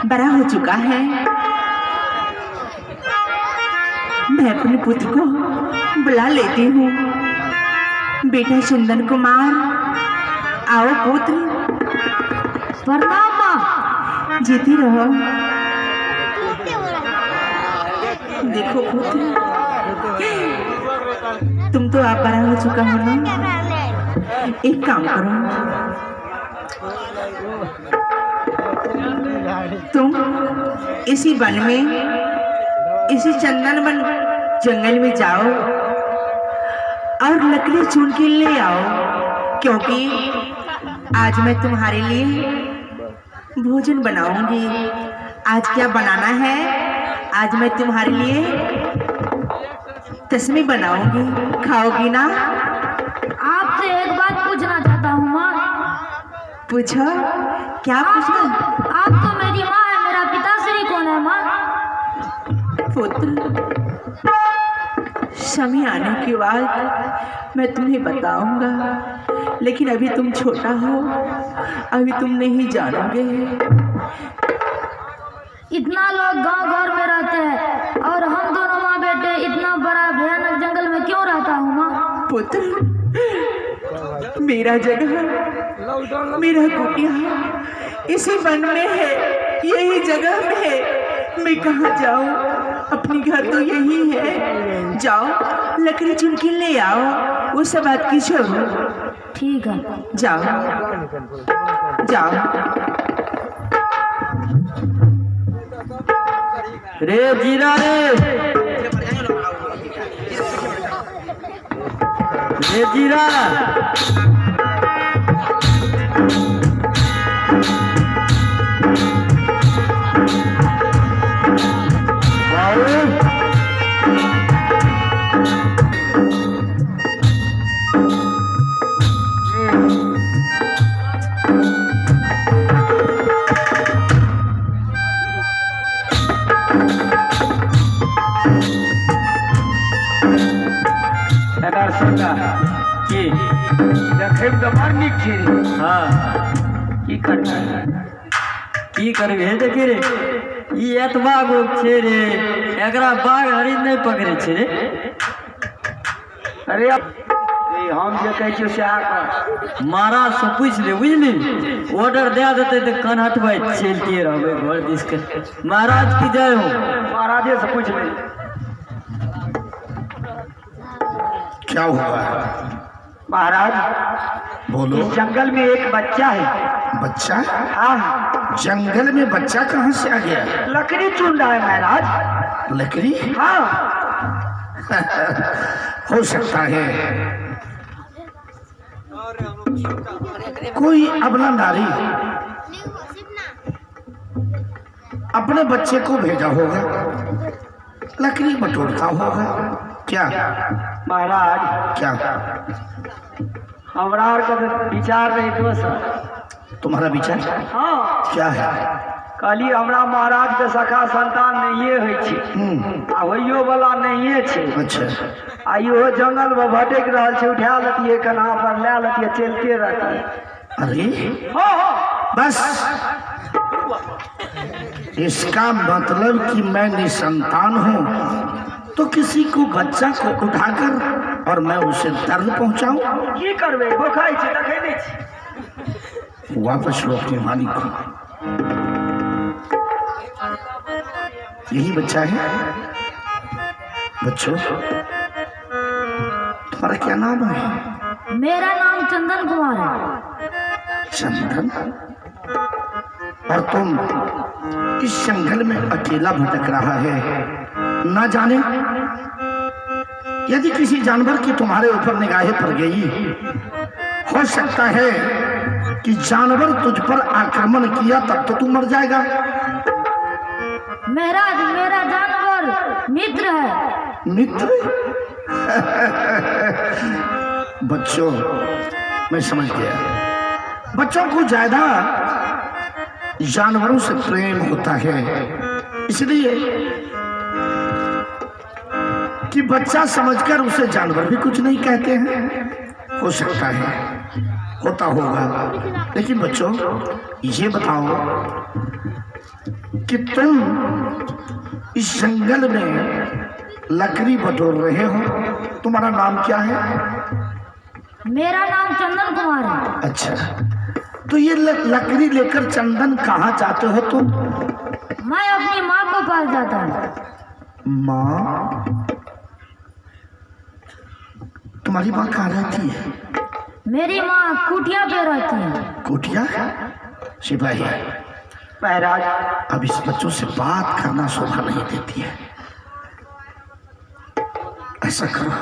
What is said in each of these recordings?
बड़ा हो चुका है। मैं अपने पुत्र को बुला लेती हूँ। बेटा चंदन कुमार, आओ पुत्र। प्रणाम माँ। जीती रहो। देखो पुत्र, तुम तो आप बड़ा हो चुका हो ना। एक काम करो, तुम इसी वन में, इसी चंदन वन जंगल में जाओ और लकड़ी चुन के ले आओ, क्योंकि आज मैं तुम्हारे लिए भोजन बनाऊंगी। आज क्या बनाना है? आज मैं तुम्हारे लिए तस्मी बनाऊंगी, खाओगी ना? आपसे एक बात पूछना चाहता हूँ माँ। पूछो, क्या पूछना? आप तो मेरी माँ है, मेरा पिताश्री कौन है माँ? पुत्र, समय आने के बाद मैं तुम्हें बताऊंगा, लेकिन अभी तुम छोटा हो, अभी तुम नहीं जानोगे। इतना लोग गांव घर में रहते हैं और हम दोनों माँ बेटे इतना बड़ा भयानक जंगल में क्यों रहता हूँ माँ? पुत्र, मेरा जगह, मेरा कुटिया इसी वन में है, यही जगह में है। मैं कहाँ जाऊँ? अपनी घर तो यही है। जाओ लकड़ी चुन के ले आओ, वो सब बात की छोड़ो। ठीक है, जाओ जाओ। रे जीरा रे जीरा, की करबे देखे रे, ई एतबा गो छे रे, एकरा बाघ हरिन नहीं पकड़े छे रे। अरे हम जे कहै छियै से महाराज से पूछ ले, बुझली? ऑर्डर दे देते तो कन हटबै चलते रहबे घर दिस के। महाराज की जय हो। महाराजे से पूछ ले। क्या हुआ? महाराज बोलो। इस जंगल में एक बच्चा है। बच्चा? हाँ। जंगल में बच्चा कहाँ से आ गया? लकड़ी चुन रहा है महाराज। लकड़ी? हाँ। हो सकता है कोई अबला नारी अपने बच्चे को भेजा होगा, लकड़ी बटोरता होगा। क्या महाराज? क्या? हमारा का विचार नहीं दोस्त। तुम्हारा विचार? हाँ। क्या है? कहली हमरा महाराज के सखा संतान नहीं होइ छै आ होइयो वाला नहीं छै। अच्छा आ इहो जंगल में भटक रहल छै, उठा लेतिए कन्हा पर ले लेतिए, चलते रहतिए। अरे हो बस इसका मतलब कि मैं निसंतान हूँ तो किसी को बच्चा को उठाकर और मैं उसे दर्द पहुंचाऊं? की करबे, बोखाई छै, देखै नहीं छै। वापस लो अपने मालिक को। यही बच्चा है। बच्चों तुम्हारा क्या नाम है? मेरा नाम चंदन कुमार है। चंदन? और तुम इस जंगल में अकेला भटक रहा है, ना जाने यदि किसी जानवर की तुम्हारे ऊपर निगाहें पड़ गई, हो सकता है कि जानवर तुझ पर आक्रमण किया तब तो तू मर जाएगा। महाराज मेरा जानवर मित्र है। मित्र? बच्चों मैं समझ गया, बच्चों को ज्यादा जानवरों से प्रेम होता है, इसलिए कि बच्चा समझकर उसे जानवर भी कुछ नहीं कहते हैं। हो सकता है होता होगा, लेकिन बच्चों ये बताओ कि तुम इस जंगल में लकड़ी बटोर रहे हो, तुम्हारा नाम क्या है? मेरा नाम चंदन कुमार है। अच्छा, तो ये लकड़ी लेकर चंदन कहाँ जाते हो तुम? मैं अपनी माँ को पास जाता हूँ। माँ? तुम्हारी माँ कहाँ रहती है? मेरी माँ कुटिया पे रहती है। कुटिया? सिपाही महाराज अब इस बच्चों से बात करना शोभा नहीं देती है। ऐसा करो,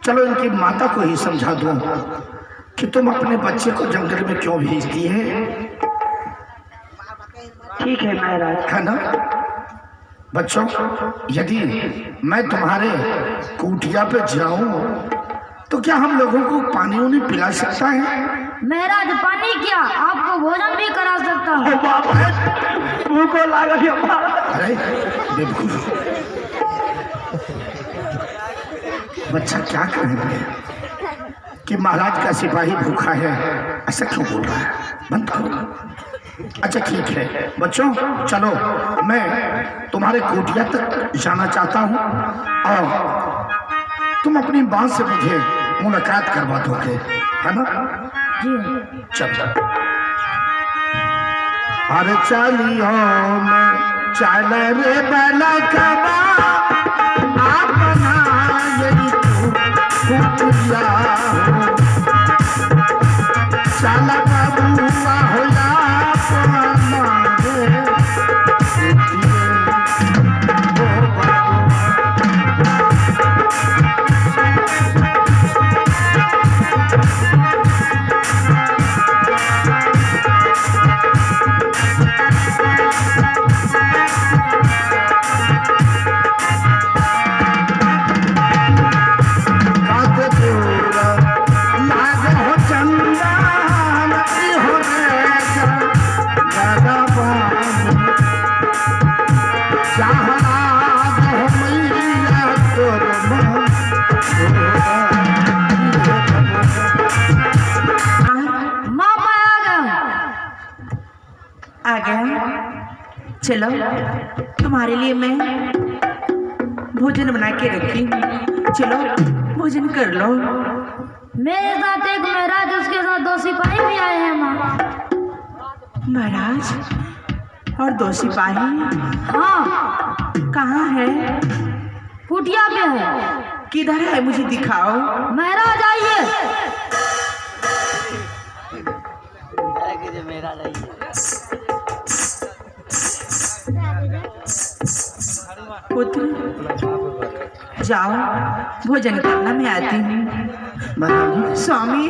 चलो इनकी माता को ही समझा दो कि तुम अपने बच्चे को जंगल में क्यों भेजती है। ठीक है महाराज। है ना बच्चों, यदि मैं तुम्हारे कुटिया पे जाऊं तो क्या हम लोगों को पानी उन्हें पिला सकता है? महाराज पानी क्या, आपको भोजन भी करा सकता हूँ। भूखो लागल है। अरे बेवकूफ, बच्चा क्या करेंगे कि महाराज का सिपाही भूखा है, ऐसा क्यों बोल रहा है? बंद करो। अच्छा ठीक है बच्चों, चलो मैं तुम्हारे कुटिया तक जाना चाहता हूँ और तुम अपनी माँ से मुझे मुलाकात करवा दोगे, है ना? जी। चलो। अरे चलियो मैं चल रे बला कबा अपना यही कुटिया हो, चल बबुआ हो जा आ गया। चलो तुम्हारे लिए मैं भोजन बना के रखी, चलो भोजन कर लो। मेरे साथ एक महाराज, उसके साथ 2 सिपाही भी आए हैं माँ। महाराज और 2 सिपाही? हाँ। कहाँ है? कुटिया पे है। किधर है, मुझे दिखाओ। महाराज आइए। पुत्र जाओ भोजन करना, मैं आती हूँ। स्वामी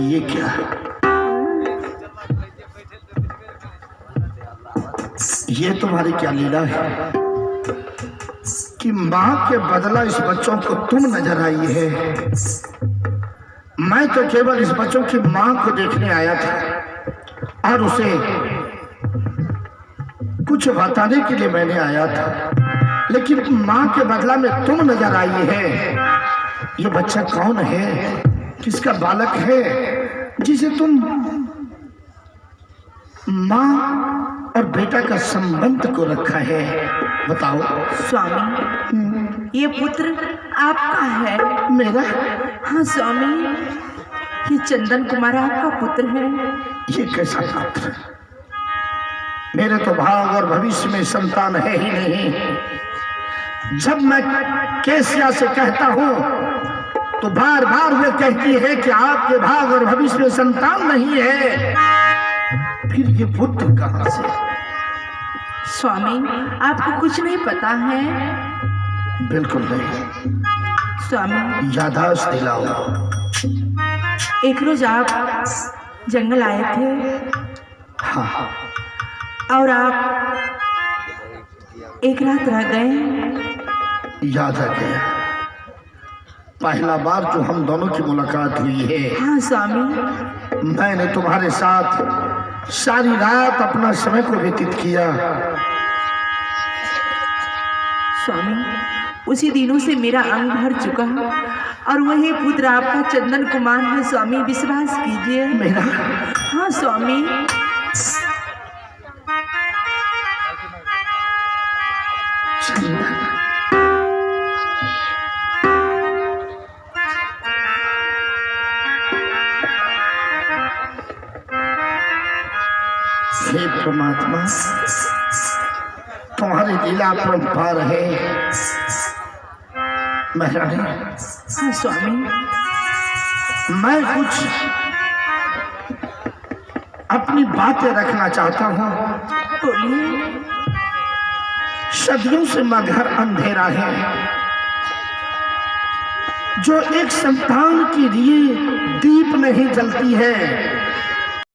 ये क्या? ये तुम्हारी क्या लीला है कि माँ के बदला इस बच्चों को तुम नजर आई है? मैं तो केवल इस बच्चों की माँ को देखने आया था, और उसे कुछ बताने के लिए मैंने आया था, लेकिन माँ के बदला में तुम नजर आई है। ये बच्चा कौन है, किसका बालक है जिसे तुम माँ और बेटा का संबंध को रखा है? बताओ। स्वामी, ये पुत्र आपका है। मेरा? हाँ स्वामी, ये चंदन कुमार आपका पुत्र है। ये कैसा पुत्र? मेरे तो भाग और भविष्य में संतान है ही नहीं। जब मैं केसिया से कहता हूँ तो बार बार वो कहती है कि आपके भाग और भविष्य में संतान नहीं है। फिर ये पुत्र कहाँ से? स्वामी, आपको कुछ नहीं पता है? बिल्कुल नहीं। स्वामी, याददाश्त दिलाओ। एक रोज आप जंगल आए थे हाँ, और आप एक रात रह गए। याद आ गया। पहला बार जो हम दोनों की मुलाकात हुई है, हाँ स्वामी, मैंने तुम्हारे साथ सारी रात अपना समय को व्यतीत किया। स्वामी, उसी दिनों से मेरा अंग भर चुका है और वही पुत्र आपका चंदन कुमार है। स्वामी, विश्वास कीजिए। मेरा? हाँ स्वामी। हे परमात्मा, तुम्हारी लीला परंपार है। महारानी, हाँ स्वामी, मैं कुछ अपनी बातें रखना चाहता हूँ। बोलिए। सदियों से मगर अंधेरा है जो एक संतान के लिए दीप नहीं जलती है।